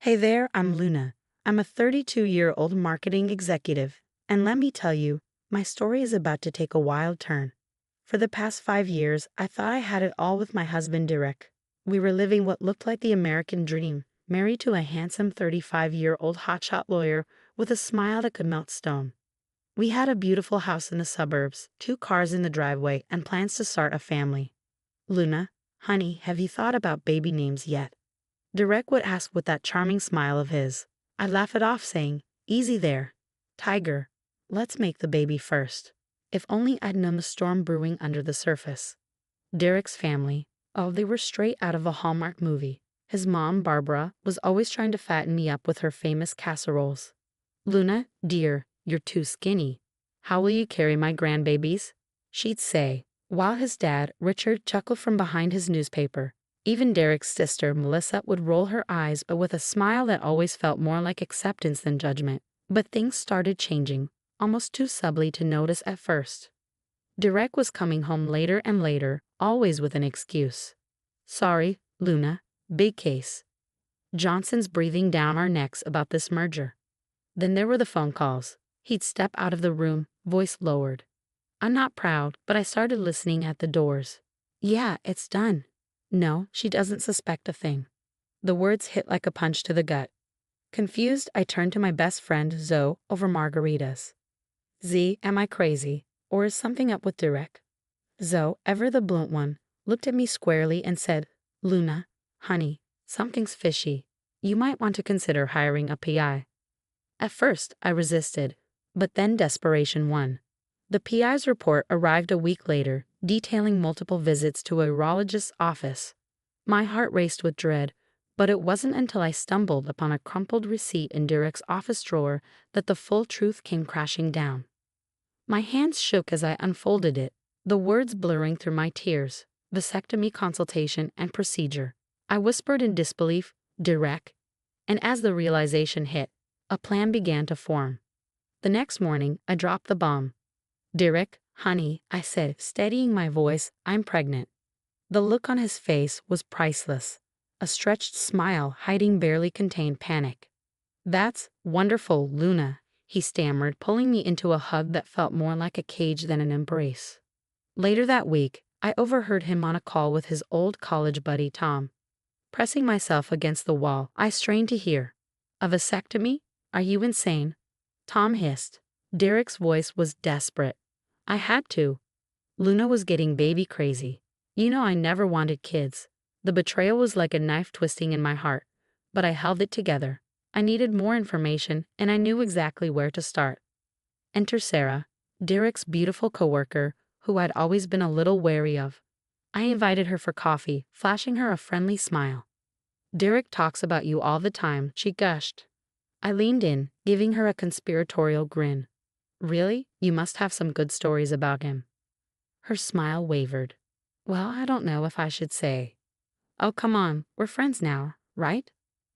Hey there, I'm Luna. I'm a 32-year-old marketing executive, and let me tell you, my story is about to take a wild turn. For the past 5 years, I thought I had it all with my husband Derek. We were living what looked like the American dream, married to a handsome 35-year-old hotshot lawyer with a smile that could melt stone. We had a beautiful house in the suburbs, 2 cars in the driveway, and plans to start a family. Luna, honey, have you thought about baby names yet? Derek would ask with that charming smile of his. I'd laugh it off, saying, easy there. Tiger, let's make the baby first. If only I'd known the storm brewing under the surface. Derek's family, oh, they were straight out of a Hallmark movie. His mom, Barbara, was always trying to fatten me up with her famous casseroles. Luna, dear, you're too skinny. How will you carry my grandbabies? She'd say, while his dad, Richard, chuckled from behind his newspaper. Even Derek's sister, Melissa, would roll her eyes, but with a smile that always felt more like acceptance than judgment. But things started changing, almost too subtly to notice at first. Derek was coming home later and later, always with an excuse. Sorry, Luna, big case. Johnson's breathing down our necks about this merger. Then there were the phone calls. He'd step out of the room, voice lowered. I'm not proud, but I started listening at the doors. Yeah, it's done. No, she doesn't suspect a thing. The words hit like a punch to the gut. Confused, I turned to my best friend, Zoe, over margaritas. Z, am I crazy? Or is something up with Derek? Zoe, ever the blunt one, looked at me squarely and said, Luna, honey, something's fishy. You might want to consider hiring a PI. At first, I resisted, but then desperation won. The PI's report arrived a week later, detailing multiple visits to a urologist's office. My heart raced with dread, but it wasn't until I stumbled upon a crumpled receipt in Derek's office drawer that the full truth came crashing down. My hands shook as I unfolded it, the words blurring through my tears. Vasectomy consultation and procedure. I whispered in disbelief, Derek. And as the realization hit, a plan began to form. The next morning, I dropped the bomb. Derek, honey, I said, steadying my voice, I'm pregnant. The look on his face was priceless, a stretched smile hiding barely contained panic. That's wonderful, Luna, he stammered, pulling me into a hug that felt more like a cage than an embrace. Later that week, I overheard him on a call with his old college buddy Tom. Pressing myself against the wall, I strained to hear. A vasectomy? Are you insane? Tom hissed. Derek's voice was desperate. I had to. Luna was getting baby crazy. You know I never wanted kids. The betrayal was like a knife twisting in my heart, but I held it together. I needed more information, and I knew exactly where to start. Enter Sarah, Derek's beautiful coworker, who I'd always been a little wary of. I invited her for coffee, flashing her a friendly smile. Derek talks about you all the time, she gushed. I leaned in, giving her a conspiratorial grin. Really? You must have some good stories about him. Her smile wavered. Well, I don't know if I should say. Oh, come on, we're friends now, right?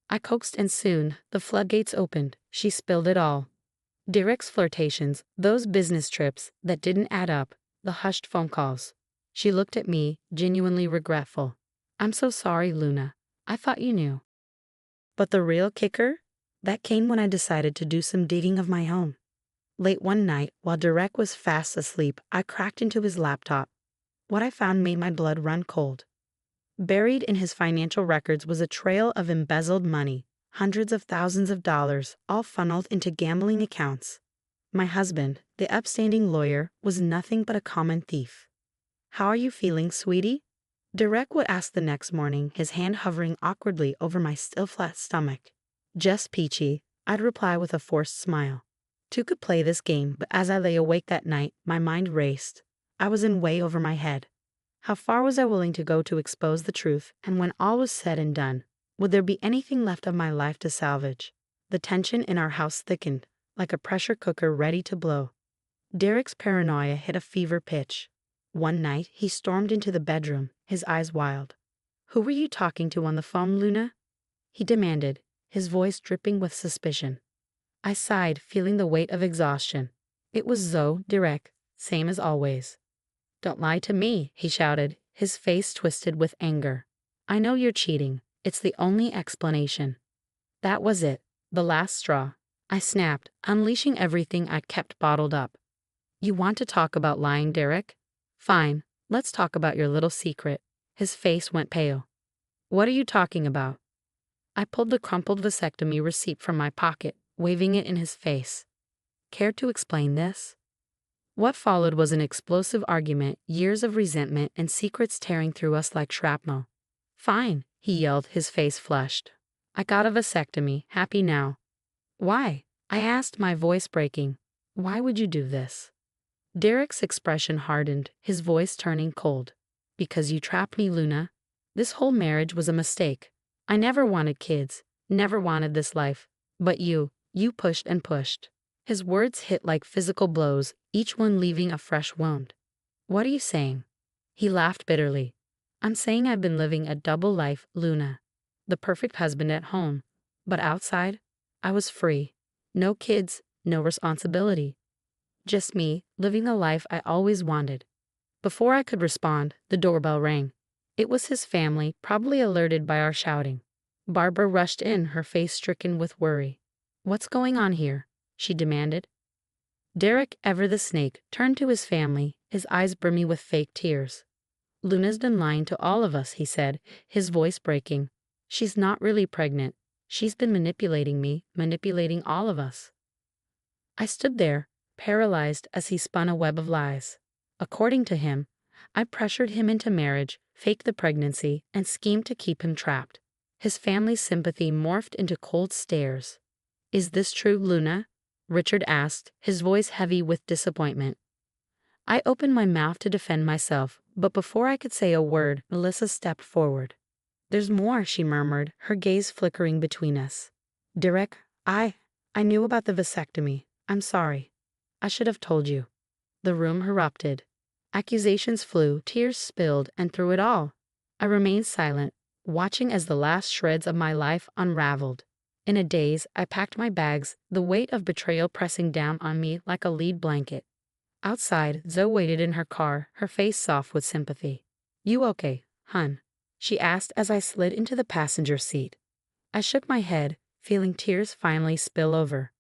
I coaxed, and soon the floodgates opened. She spilled it all. Derek's flirtations, those business trips that didn't add up, the hushed phone calls. She looked at me, genuinely regretful. I'm so sorry, Luna. I thought you knew. But the real kicker? That came when I decided to do some digging of my own. Late one night, while Derek was fast asleep, I cracked into his laptop. What I found made my blood run cold. Buried in his financial records was a trail of embezzled money, hundreds of thousands of dollars, all funneled into gambling accounts. My husband, the upstanding lawyer, was nothing but a common thief. How are you feeling, sweetie? Derek would ask the next morning, his hand hovering awkwardly over my still flat stomach. Just peachy, I'd reply with a forced smile. Two could play this game, but as I lay awake that night, my mind raced. I was in way over my head. How far was I willing to go to expose the truth, and when all was said and done, would there be anything left of my life to salvage? The tension in our house thickened, like a pressure cooker ready to blow. Derek's paranoia hit a fever pitch. One night, he stormed into the bedroom, his eyes wild. Who were you talking to on the phone, Luna? He demanded, his voice dripping with suspicion. I sighed, feeling the weight of exhaustion. It was Zoe, Derek, same as always. Don't lie to me, he shouted, his face twisted with anger. I know you're cheating. It's the only explanation. That was it, the last straw. I snapped, unleashing everything I'd kept bottled up. You want to talk about lying, Derek? Fine, let's talk about your little secret. His face went pale. What are you talking about? I pulled the crumpled vasectomy receipt from my pocket, waving it in his face. Care to explain this? What followed was an explosive argument, years of resentment and secrets tearing through us like shrapnel. Fine, he yelled, his face flushed. I got a vasectomy, happy now. Why? I asked, my voice breaking. Why would you do this? Derek's expression hardened, his voice turning cold. Because you trapped me, Luna. This whole marriage was a mistake. I never wanted kids, never wanted this life. But you pushed and pushed. His words hit like physical blows, each one leaving a fresh wound. What are you saying? He laughed bitterly. I'm saying I've been living a double life, Luna. The perfect husband at home. But outside, I was free. No kids, no responsibility. Just me, living the life I always wanted. Before I could respond, the doorbell rang. It was his family, probably alerted by our shouting. Barbara rushed in, her face stricken with worry. What's going on here? She demanded. Derek, ever the snake, turned to his family, his eyes brimming with fake tears. Luna's been lying to all of us, he said, his voice breaking. She's not really pregnant. She's been manipulating me, manipulating all of us. I stood there, paralyzed as he spun a web of lies. According to him, I pressured him into marriage, faked the pregnancy, and schemed to keep him trapped. His family's sympathy morphed into cold stares. Is this true, Luna? Richard asked, his voice heavy with disappointment. I opened my mouth to defend myself, but before I could say a word, Melissa stepped forward. There's more, she murmured, her gaze flickering between us. Derek, I knew about the vasectomy. I'm sorry. I should have told you. The room erupted. Accusations flew, tears spilled, and through it all, I remained silent, watching as the last shreds of my life unraveled. In a daze, I packed my bags, the weight of betrayal pressing down on me like a lead blanket. Outside, Zoe waited in her car, her face soft with sympathy. You okay, hun? She asked as I slid into the passenger seat. I shook my head, feeling tears finally spill over.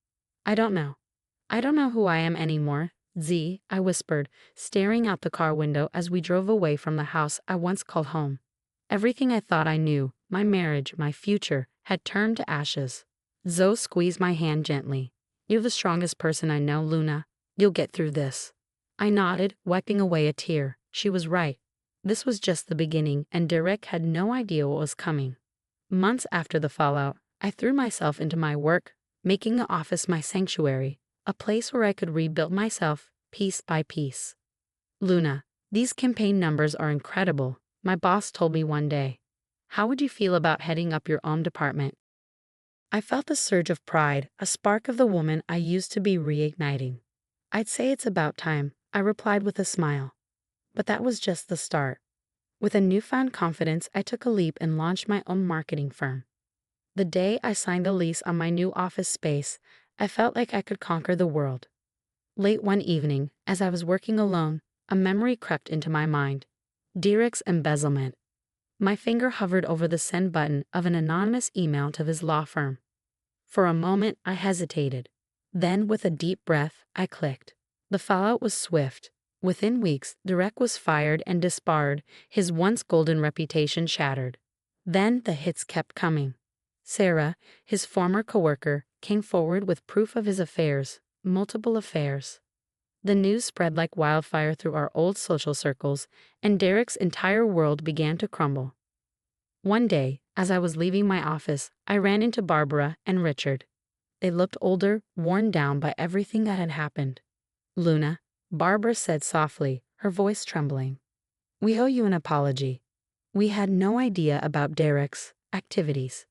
I don't know. I don't know who I am anymore, Z, I whispered, staring out the car window as we drove away from the house I once called home. Everything I thought I knew, my marriage, my future, had turned to ashes. Zoe squeezed my hand gently. You're the strongest person I know, Luna. You'll get through this. I nodded, wiping away a tear. She was right. This was just the beginning, and Derek had no idea what was coming. Months after the fallout, I threw myself into my work, making the office my sanctuary, a place where I could rebuild myself, piece by piece. Luna, these campaign numbers are incredible, my boss told me one day. How would you feel about heading up your own department? I felt a surge of pride, a spark of the woman I used to be reigniting. I'd say it's about time, I replied with a smile. But that was just the start. With a newfound confidence, I took a leap and launched my own marketing firm. The day I signed the lease on my new office space, I felt like I could conquer the world. Late one evening, as I was working alone, a memory crept into my mind. Derek's embezzlement. My finger hovered over the send button of an anonymous email to his law firm. For a moment, I hesitated. Then, with a deep breath, I clicked. The fallout was swift. Within weeks, Derek was fired and disbarred, his once golden reputation shattered. Then the hits kept coming. Sarah, his former coworker, came forward with proof of his affairs, multiple affairs. The news spread like wildfire through our old social circles, and Derek's entire world began to crumble. One day, as I was leaving my office, I ran into Barbara and Richard. They looked older, worn down by everything that had happened. Luna, Barbara said softly, her voice trembling. We owe you an apology. We had no idea about Derek's activities.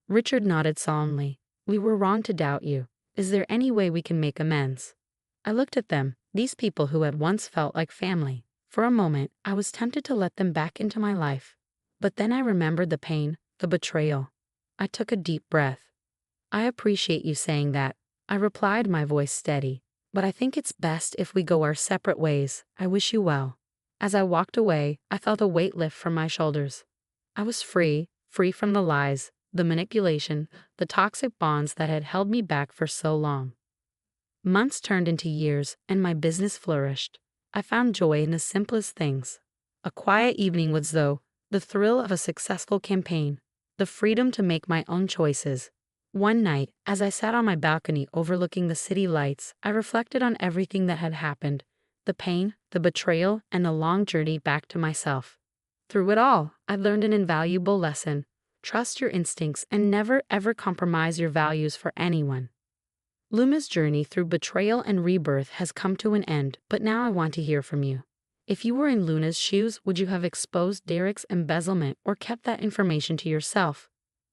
Richard nodded solemnly. We were wrong to doubt you. Is there any way we can make amends? I looked at them, these people who had once felt like family. For a moment, I was tempted to let them back into my life. But then I remembered the pain, the betrayal. I took a deep breath. I appreciate you saying that, I replied, my voice steady. But I think it's best if we go our separate ways. I wish you well. As I walked away, I felt a weight lift from my shoulders. I was free from the lies, the manipulation, the toxic bonds that had held me back for so long. Months turned into years, and my business flourished. I found joy in the simplest things. A quiet evening with Zoe, the thrill of a successful campaign, the freedom to make my own choices. One night, as I sat on my balcony overlooking the city lights, I reflected on everything that had happened, the pain, the betrayal, and the long journey back to myself. Through it all, I learned an invaluable lesson. Trust your instincts and never ever compromise your values for anyone. Luma's journey through betrayal and rebirth has come to an end, but now I want to hear from you. If you were in Luna's shoes, would you have exposed Derek's embezzlement or kept that information to yourself?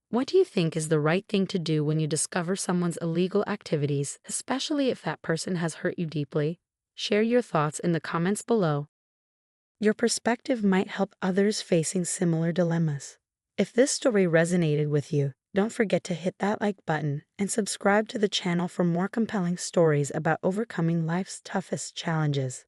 What do you think is the right thing to do when you discover someone's illegal activities, especially if that person has hurt you deeply? Share your thoughts in the comments below. Your perspective might help others facing similar dilemmas. If this story resonated with you, don't forget to hit that like button and subscribe to the channel for more compelling stories about overcoming life's toughest challenges.